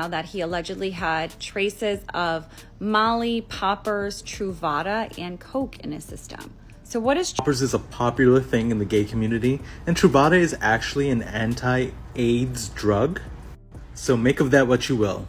now that he allegedly had traces of Molly, poppers, Truvada, and coke in his system. So what is Poppers is a popular thing in the gay community, and Truvada is actually an anti-AIDS drug. So make of that what you will.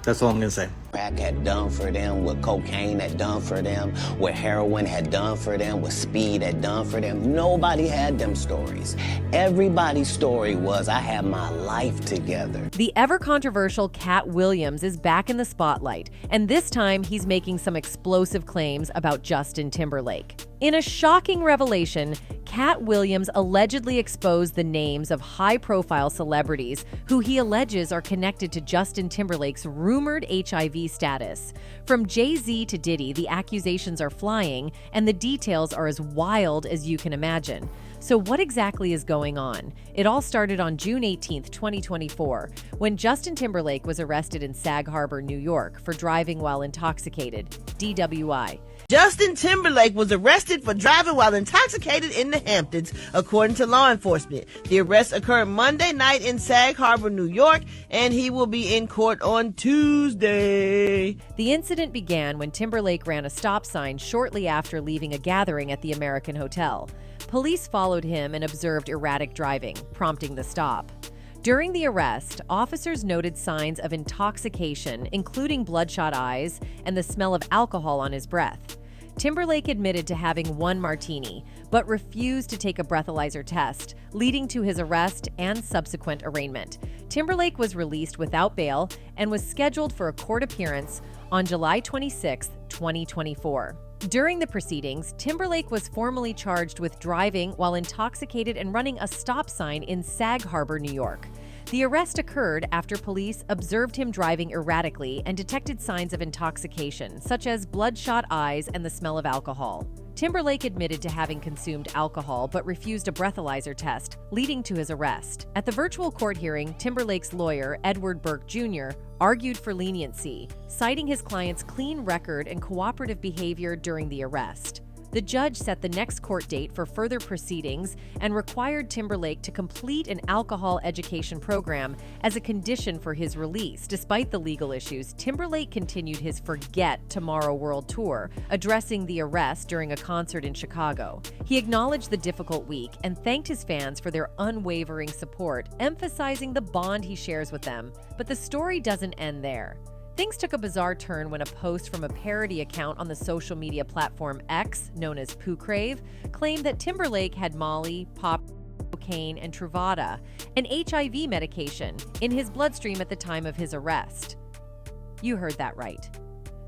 That's all I'm gonna say. Crack had done for them, what cocaine had done for them, what heroin had done for them, what speed had done for them. Nobody had them stories. Everybody's story was, I had my life together. The ever-controversial Katt Williams is back in the spotlight, and this time he's making some explosive claims about Justin Timberlake. In a shocking revelation, Katt Williams allegedly exposed the names of high-profile celebrities who he alleges are connected to Justin Timberlake's rumored HIV status. From Jay-Z to Diddy, the accusations are flying, and the details are as wild as you can imagine. So what exactly is going on? It all started on June 18, 2024, when Justin Timberlake was arrested in Sag Harbor, New York, for driving while intoxicated, DWI. Justin Timberlake was arrested for driving while intoxicated in the Hamptons, according to law enforcement. The arrest occurred Monday night in Sag Harbor, New York, and he will be in court on Tuesday. The incident began when Timberlake ran a stop sign shortly after leaving a gathering at the American Hotel. Police followed him and observed erratic driving, prompting the stop. During the arrest, officers noted signs of intoxication, including bloodshot eyes and the smell of alcohol on his breath. Timberlake admitted to having one martini, but refused to take a breathalyzer test, leading to his arrest and subsequent arraignment. Timberlake was released without bail and was scheduled for a court appearance on July 26, 2024. During the proceedings, Timberlake was formally charged with driving while intoxicated and running a stop sign in Sag Harbor, New York. The arrest occurred after police observed him driving erratically and detected signs of intoxication, such as bloodshot eyes and the smell of alcohol. Timberlake admitted to having consumed alcohol but refused a breathalyzer test, leading to his arrest. At the virtual court hearing, Timberlake's lawyer, Edward Burke Jr., argued for leniency, citing his client's clean record and cooperative behavior during the arrest. The judge set the next court date for further proceedings and required Timberlake to complete an alcohol education program as a condition for his release. Despite the legal issues, Timberlake continued his Forget Tomorrow World Tour, addressing the arrest during a concert in Chicago. He acknowledged the difficult week and thanked his fans for their unwavering support, emphasizing the bond he shares with them. But the story doesn't end there. Things took a bizarre turn when a post from a parody account on the social media platform X, known as Pooh Crave, claimed that Timberlake had Molly, cocaine, and Truvada, an HIV medication, in his bloodstream at the time of his arrest. You heard that right.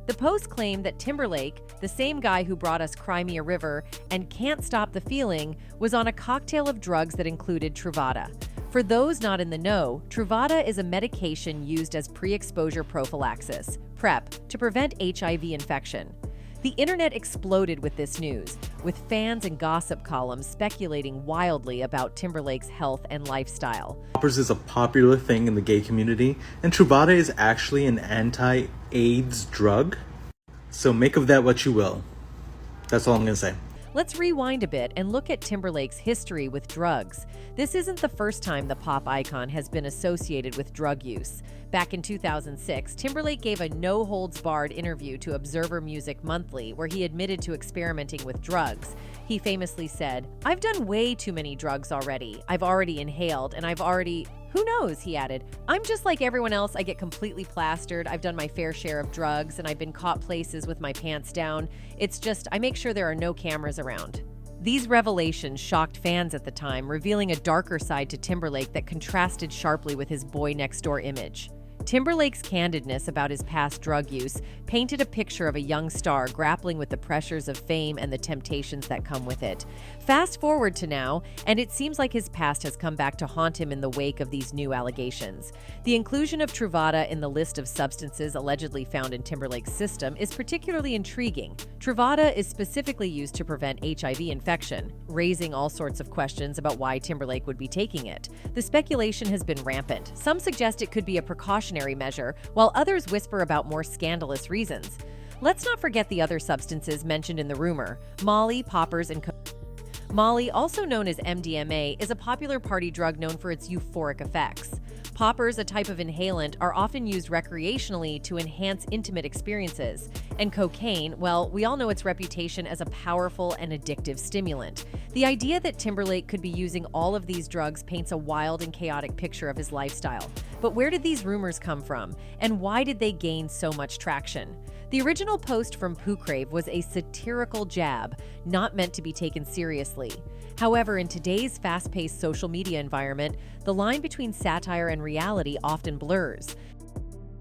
The post claimed that Timberlake, the same guy who brought us Cry Me a River and Can't Stop the Feeling, was on a cocktail of drugs that included Truvada. For those not in the know, Truvada is a medication used as pre-exposure prophylaxis, PrEP, to prevent HIV infection. The internet exploded with this news, with fans and gossip columns speculating wildly about Timberlake's health and lifestyle. Poppers is a popular thing in the gay community, and Truvada is actually an anti-AIDS drug. So make of that what you will. That's all I'm gonna say. Let's rewind a bit and look at Timberlake's history with drugs. This isn't the first time the pop icon has been associated with drug use. Back in 2006, Timberlake gave a no-holds-barred interview to Observer Music Monthly where he admitted to experimenting with drugs. He famously said, "I've done way too many drugs already. I've already inhaled and who knows," he added. "I'm just like everyone else. I get completely plastered. I've done my fair share of drugs and I've been caught places with my pants down. It's just, I make sure there are no cameras around." These revelations shocked fans at the time, revealing a darker side to Timberlake that contrasted sharply with his boy-next-door image. Timberlake's candidness about his past drug use painted a picture of a young star grappling with the pressures of fame and the temptations that come with it. Fast forward to now, and it seems like his past has come back to haunt him in the wake of these new allegations. The inclusion of Truvada in the list of substances allegedly found in Timberlake's system is particularly intriguing. Truvada is specifically used to prevent HIV infection, raising all sorts of questions about why Timberlake would be taking it. The speculation has been rampant. Some suggest it could be a precautionary measure, while others whisper about more scandalous reasons. Let's not forget the other substances mentioned in the rumor: Molly, poppers, and Molly, also known as MDMA, is a popular party drug known for its euphoric effects. Poppers, a type of inhalant, are often used recreationally to enhance intimate experiences. And cocaine, well, we all know its reputation as a powerful and addictive stimulant. The idea that Timberlake could be using all of these drugs paints a wild and chaotic picture of his lifestyle. But where did these rumors come from? And why did they gain so much traction? The original post from Poocrave was a satirical jab, not meant to be taken seriously. However, in today's fast-paced social media environment, the line between satire and reality often blurs.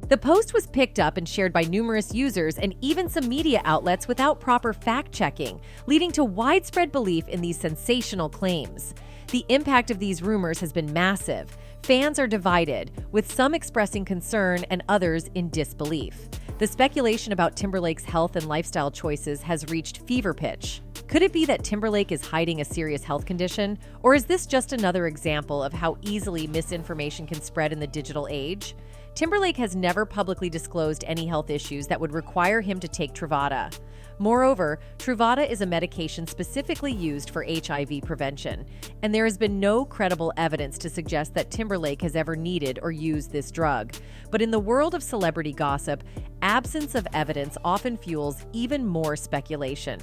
The post was picked up and shared by numerous users and even some media outlets without proper fact-checking, leading to widespread belief in these sensational claims. The impact of these rumors has been massive. Fans are divided, with some expressing concern and others in disbelief. The speculation about Timberlake's health and lifestyle choices has reached fever pitch. Could it be that Timberlake is hiding a serious health condition? Or is this just another example of how easily misinformation can spread in the digital age? Timberlake has never publicly disclosed any health issues that would require him to take Truvada. Moreover, Truvada is a medication specifically used for HIV prevention, and there has been no credible evidence to suggest that Timberlake has ever needed or used this drug. But in the world of celebrity gossip, absence of evidence often fuels even more speculation.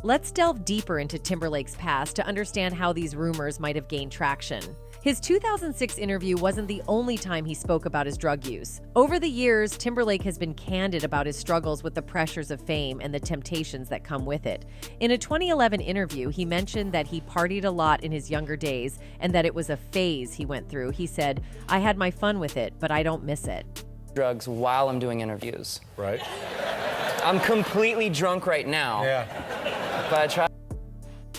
Let's delve deeper into Timberlake's past to understand how these rumors might have gained traction. His 2006 interview wasn't the only time he spoke about his drug use. Over the years, Timberlake has been candid about his struggles with the pressures of fame and the temptations that come with it. In a 2011 interview, he mentioned that he partied a lot in his younger days and that it was a phase he went through. He said, "I had my fun with it, but I don't miss it." Drugs while I'm doing interviews. Right. I'm completely drunk right now. Yeah. But I try.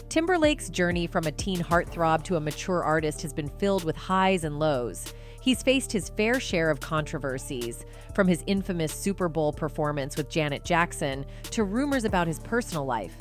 Timberlake's journey from a teen heartthrob to a mature artist has been filled with highs and lows. He's faced his fair share of controversies, from his infamous Super Bowl performance with Janet Jackson to rumors about his personal life.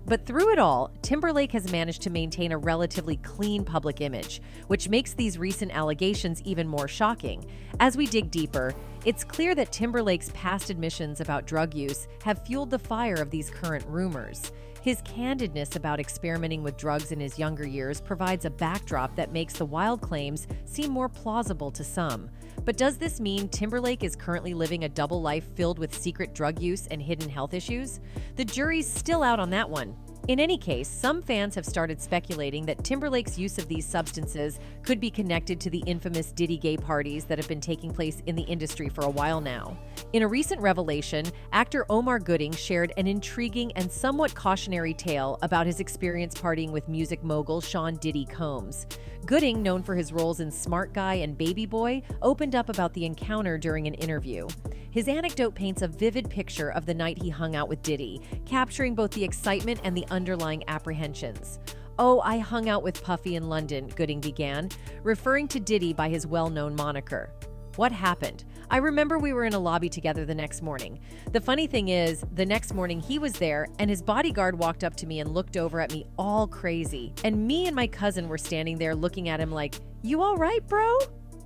But through it all, Timberlake has managed to maintain a relatively clean public image, which makes these recent allegations even more shocking. As we dig deeper, it's clear that Timberlake's past admissions about drug use have fueled the fire of these current rumors. His candidness about experimenting with drugs in his younger years provides a backdrop that makes the wild claims seem more plausible to some. But does this mean Timberlake is currently living a double life filled with secret drug use and hidden health issues? The jury's still out on that one. In any case, some fans have started speculating that Timberlake's use of these substances could be connected to the infamous Diddy gay parties that have been taking place in the industry for a while now. In a recent revelation, actor Omar Gooding shared an intriguing and somewhat cautionary tale about his experience partying with music mogul Sean Diddy Combs. Gooding, known for his roles in Smart Guy and Baby Boy, opened up about the encounter during an interview. His anecdote paints a vivid picture of the night he hung out with Diddy, capturing both the excitement and the underlying apprehensions. "Oh, I hung out with Puffy in London," Gooding began, referring to Diddy by his well-known moniker. "What happened? I remember we were in a lobby together the next morning. The funny thing is, the next morning he was there and his bodyguard walked up to me and looked over at me all crazy. And me and my cousin were standing there looking at him like, 'You all right, bro?'"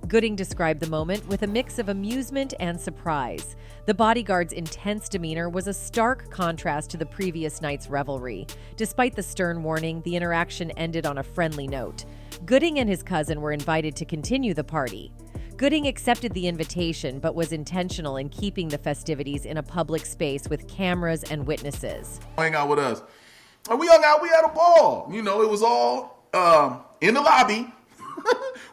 Gooding described the moment with a mix of amusement and surprise. The bodyguard's intense demeanor was a stark contrast to the previous night's revelry. Despite the stern warning, the interaction ended on a friendly note. Gooding and his cousin were invited to continue the party. Gooding accepted the invitation, but was intentional in keeping the festivities in a public space with cameras and witnesses. Hang out with us. And we hung out, we had a ball. You know, it was all in the lobby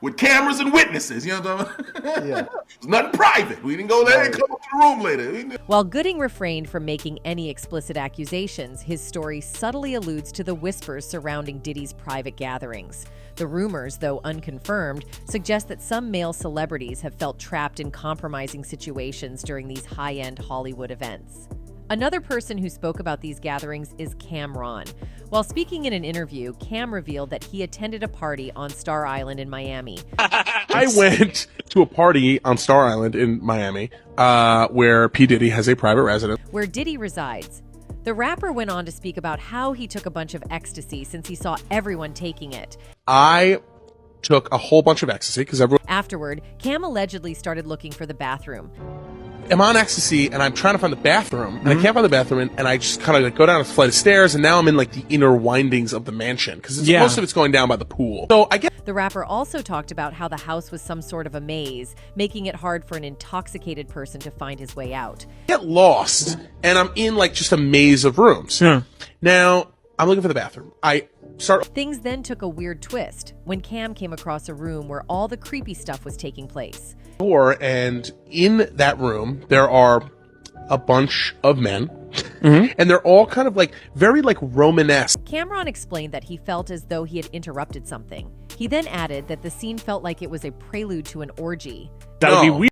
with cameras and witnesses. You know what I'm saying? Yeah. It was nothing private. We didn't go there and come up to the room later. While Gooding refrained from making any explicit accusations, his story subtly alludes to the whispers surrounding Diddy's private gatherings. The rumors, though unconfirmed, suggest that some male celebrities have felt trapped in compromising situations during these high-end Hollywood events. Another person who spoke about these gatherings is Cameron. While speaking in an interview, Cam revealed that he attended a party on Star Island in Miami. I went to a party on Star Island in Miami where P. Diddy has a private residence. Where Diddy resides. The rapper went on to speak about how he took a bunch of ecstasy since he saw everyone taking it. I took a whole bunch of ecstasy because everyone... Afterward, Cam allegedly started looking for the bathroom. am on ecstasy and I'm trying to find the bathroom and I can't find the bathroom and I just kind of like go down a flight of stairs and now I'm in like the inner windings of the mansion because most of it's going down by the pool. So I get. The rapper also talked about how the house was some sort of a maze, making it hard for an intoxicated person to find his way out. Get lost and I'm in like just a maze of rooms. Now I'm looking for the bathroom. Things then took a weird twist when Cam came across a room where all the creepy stuff was taking place. And in that room there are a bunch of men and they're all kind of like very like Romanesque. Cameron explained that he felt as though he had interrupted something. He then added that the scene felt like it was a prelude to an orgy. That would be weird.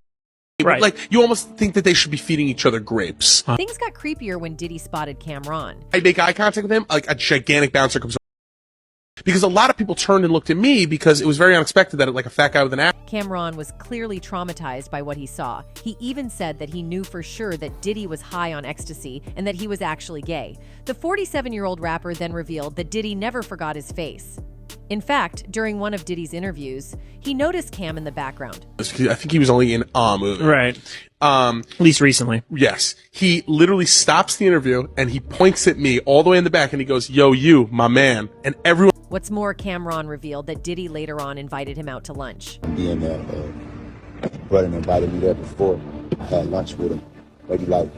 Right. Like, you almost think that they should be feeding each other grapes. Things got creepier when Diddy spotted Cameron. I make eye contact with him, like a gigantic bouncer comes over. Because a lot of people turned and looked at me because it was very unexpected that like a fat guy with an axe. Cameron was clearly traumatized by what he saw. He even said that he knew for sure that Diddy was high on ecstasy and that he was actually gay. The 47-year-old rapper then revealed that Diddy never forgot his face. In fact, during one of Diddy's interviews, he noticed Cam in the background. I think he was only in a movie. Right. At least recently. Yes. He literally stops the interview and he points at me all the way in the back and he goes, "Yo, you, my man." And everyone. What's more, Cameron revealed that Diddy later on invited him out to lunch. Being there, brother invited me there before. I had lunch with him. What do you like?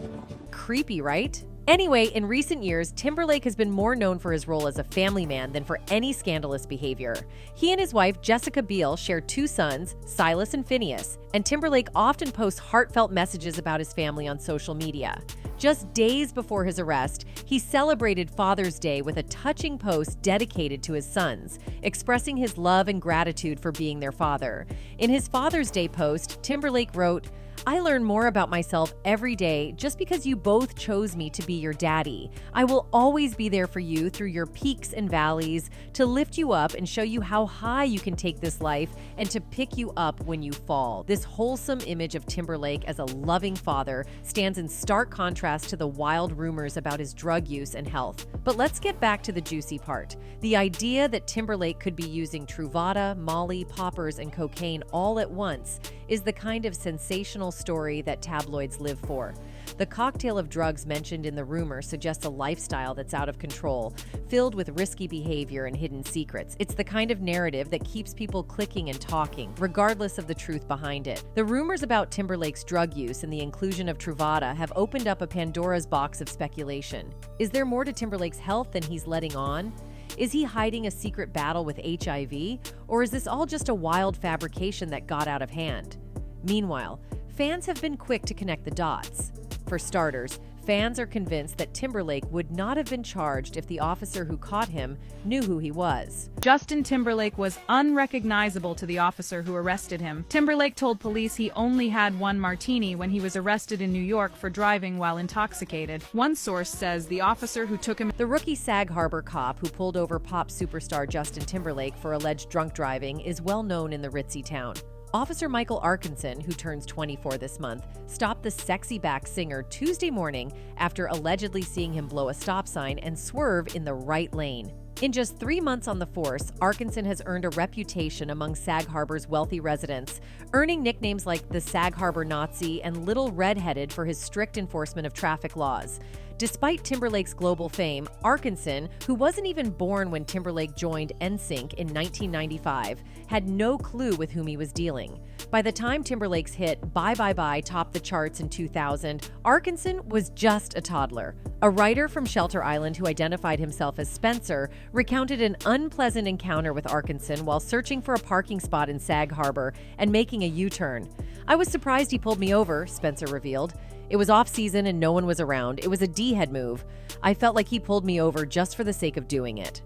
Creepy, right? Anyway, in recent years, Timberlake has been more known for his role as a family man than for any scandalous behavior. He and his wife, Jessica Biel, share 2 sons, Silas and Phineas, and Timberlake often posts heartfelt messages about his family on social media. Just days before his arrest, he celebrated Father's Day with a touching post dedicated to his sons, expressing his love and gratitude for being their father. In his Father's Day post, Timberlake wrote, "I learn more about myself every day just because you both chose me to be your daddy. I will always be there for you through your peaks and valleys, to lift you up and show you how high you can take this life and to pick you up when you fall." This wholesome image of Timberlake as a loving father stands in stark contrast to the wild rumors about his drug use and health. But let's get back to the juicy part. The idea that Timberlake could be using Truvada, Molly, poppers, and cocaine all at once is the kind of sensational story that tabloids live for. The cocktail of drugs mentioned in the rumor suggests a lifestyle that's out of control, filled with risky behavior and hidden secrets. It's the kind of narrative that keeps people clicking and talking, regardless of the truth behind it. The rumors about Timberlake's drug use and the inclusion of Truvada have opened up a Pandora's box of speculation. Is there more to Timberlake's health than he's letting on? Is he hiding a secret battle with HIV? Or is this all just a wild fabrication that got out of hand? Meanwhile, fans have been quick to connect the dots. For starters, fans are convinced that Timberlake would not have been charged if the officer who caught him knew who he was. Justin Timberlake was unrecognizable to the officer who arrested him. Timberlake told police he only had 1 martini when he was arrested in New York for driving while intoxicated. One source says the officer who took him... The rookie Sag Harbor cop who pulled over pop superstar Justin Timberlake for alleged drunk driving is well known in the ritzy town. Officer Michael Arkinson, who turns 24 this month, stopped the sexy back singer Tuesday morning after allegedly seeing him blow a stop sign and swerve in the right lane. In just 3 months on the force, Arkinson has earned a reputation among Sag Harbor's wealthy residents, earning nicknames like the Sag Harbor Nazi and Little Red-Headed for his strict enforcement of traffic laws. Despite Timberlake's global fame, Arkinson, who wasn't even born when Timberlake joined NSYNC in 1995, had no clue with whom he was dealing. By the time Timberlake's hit Bye Bye Bye topped the charts in 2000, Arkinson was just a toddler. A writer from Shelter Island who identified himself as Spencer recounted an unpleasant encounter with Arkinson while searching for a parking spot in Sag Harbor and making a U-turn. "I was surprised he pulled me over," Spencer revealed. "It was off-season and no one was around. It was a D-head move. I felt like he pulled me over just for the sake of doing it."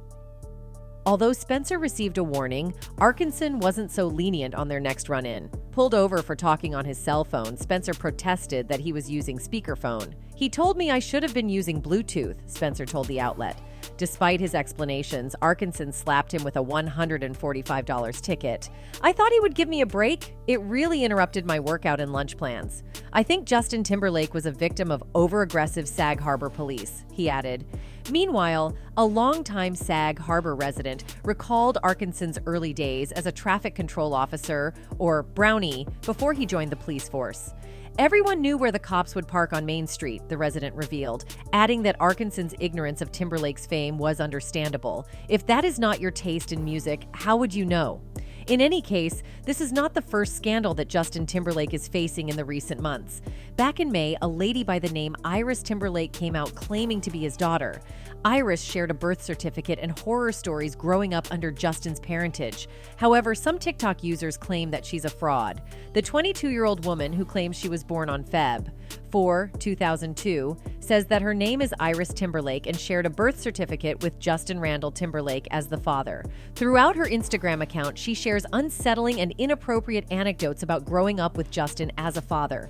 Although Spencer received a warning, Arkinson wasn't so lenient on their next run-in. Pulled over for talking on his cell phone, Spencer protested that he was using speakerphone. "He told me I should have been using Bluetooth," Spencer told the outlet. Despite his explanations, Arkinson slapped him with a $145 ticket. "I thought he would give me a break. It really interrupted my workout and lunch plans." "I think Justin Timberlake was a victim of over-aggressive Sag Harbor police," he added. Meanwhile, a longtime Sag Harbor resident recalled Arkinson's early days as a traffic control officer, or brownie, before he joined the police force. Everyone knew where the cops would park on Main Street, the resident revealed, adding that Arkansans' ignorance of Timberlake's fame was understandable. If that is not your taste in music, how would you know? In any case, this is not the first scandal that Justin Timberlake is facing in the recent months. Back in May, a lady by the name Iris Timberlake came out claiming to be his daughter. Iris shared a birth certificate and horror stories growing up under Justin's parentage. However, some TikTok users claim that she's a fraud. The 22-year-old woman, who claims she was born on Feb. 4, 2002, says that her name is Iris Timberlake and shared a birth certificate with Justin Randall Timberlake as the father. Throughout her Instagram account, she shares unsettling and inappropriate anecdotes about growing up with Justin as a father.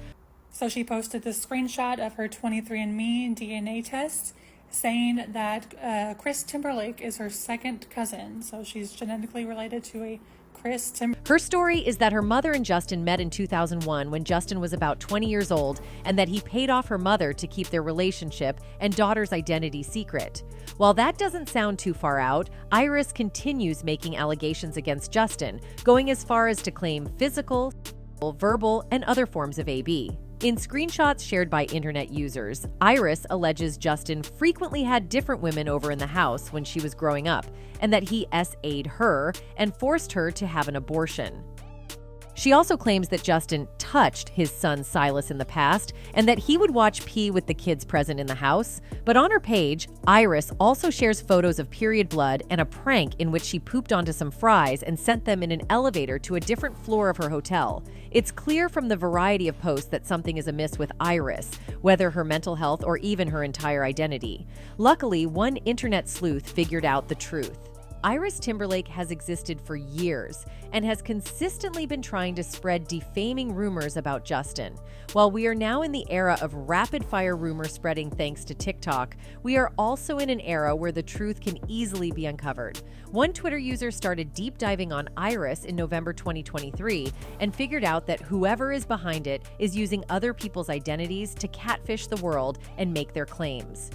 So she posted this screenshot of her 23andMe DNA test saying that Chris Timberlake is her second cousin. So she's genetically related to a Chris Timberlake. Her story is that her mother and Justin met in 2001 when Justin was about 20 years old, and that he paid off her mother to keep their relationship and daughter's identity secret. While that doesn't sound too far out, Iris continues making allegations against Justin, going as far as to claim physical, verbal, and other forms of AB. In screenshots shared by internet users, Iris alleges Justin frequently had different women over in the house when she was growing up, and that he SA'd her and forced her to have an abortion. She also claims that Justin touched his son Silas in the past, and that he would watch pee with the kids present in the house. But on her page, Iris also shares photos of period blood and a prank in which she pooped onto some fries and sent them in an elevator to a different floor of her hotel. It's clear from the variety of posts that something is amiss with Iris, whether her mental health or even her entire identity. Luckily, one internet sleuth figured out the truth. Iris Timberlake has existed for years and has consistently been trying to spread defaming rumors about Justin. While we are now in the era of rapid-fire rumor spreading thanks to TikTok, we are also in an era where the truth can easily be uncovered. One Twitter user started deep diving on Iris in November 2023 and figured out that whoever is behind it is using other people's identities to catfish the world and make their claims.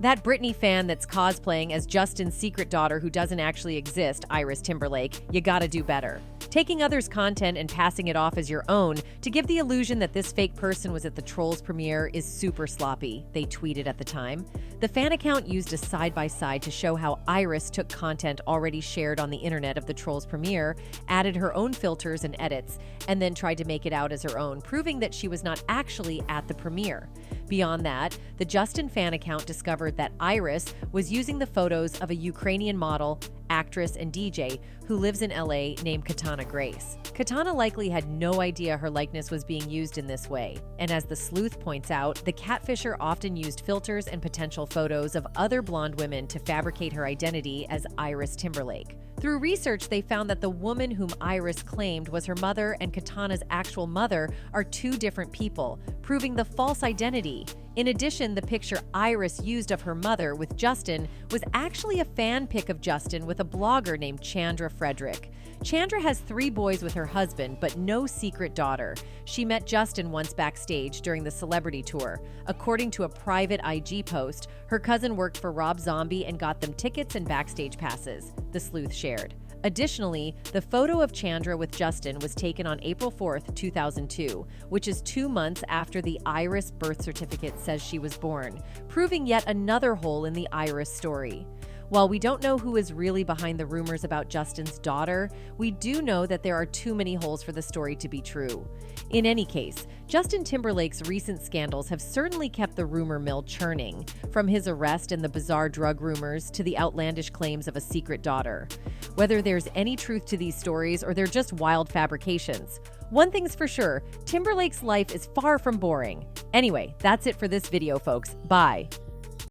That Britney fan that's cosplaying as Justin's secret daughter who doesn't actually exist, Iris Timberlake, you gotta do better. Taking others' content and passing it off as your own to give the illusion that this fake person was at the Trolls premiere is super sloppy, they tweeted at the time. The fan account used a side-by-side to show how Iris took content already shared on the internet of the Trolls premiere, added her own filters and edits, and then tried to make it out as her own, proving that she was not actually at the premiere. Beyond that, the Justin fan account discovered that Iris was using the photos of a Ukrainian model, actress, and DJ who lives in LA named Katana Grace. Katana likely had no idea her likeness was being used in this way, and as the sleuth points out, the catfisher often used filters and potential photos of other blonde women to fabricate her identity as Iris Timberlake. Through research, they found that the woman whom Iris claimed was her mother and Katana's actual mother are two different people, proving the false identity. In addition, the picture Iris used of her mother with Justin was actually a fan pic of Justin with a blogger named Chandra Frederick. Chandra has 3 boys with her husband, but no secret daughter. She met Justin once backstage during the celebrity tour. According to a private IG post, her cousin worked for Rob Zombie and got them tickets and backstage passes, the sleuth shared. Additionally, the photo of Chandra with Justin was taken on April 4th, 2002, which is 2 months after the Iris birth certificate says she was born, proving yet another hole in the Iris story. While we don't know who is really behind the rumors about Justin's daughter, we do know that there are too many holes for the story to be true. In any case, Justin Timberlake's recent scandals have certainly kept the rumor mill churning, from his arrest and the bizarre drug rumors to the outlandish claims of a secret daughter. Whether there's any truth to these stories or they're just wild fabrications, one thing's for sure, Timberlake's life is far from boring. Anyway, that's it for this video, folks. Bye.